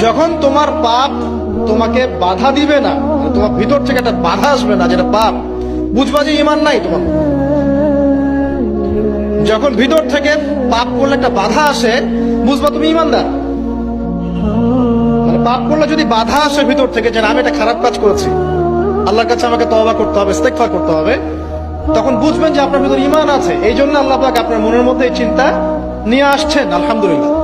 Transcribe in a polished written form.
যখন তোমার পাপ তোমাকে বাধা দিবে না, তোমার ভিতর থেকে একটা বাধা আসবে না যেটা পাপ, বুঝবা যে ঈমান নাই তোমার। যখন ভিতর থেকে পাপ করলে একটা বাধা আসে, বুঝবা তুমি ঈমানদার। মানে পাপ করলে যদি বাধা আসে ভিতর থেকে যে আমি একটা খারাপ কাজ করেছি, আল্লাহর কাছে আমাকে তওবা করতে হবে, ইস্তেগফার করতে হবে, তখন বুঝবেন যে আপনার ভিতর ঈমান আছে। এই জন্য আল্লাহ পাক আপনার মনের মধ্যে এই চিন্তা নিয়ে আসছেন। আলহামদুলিল্লাহ।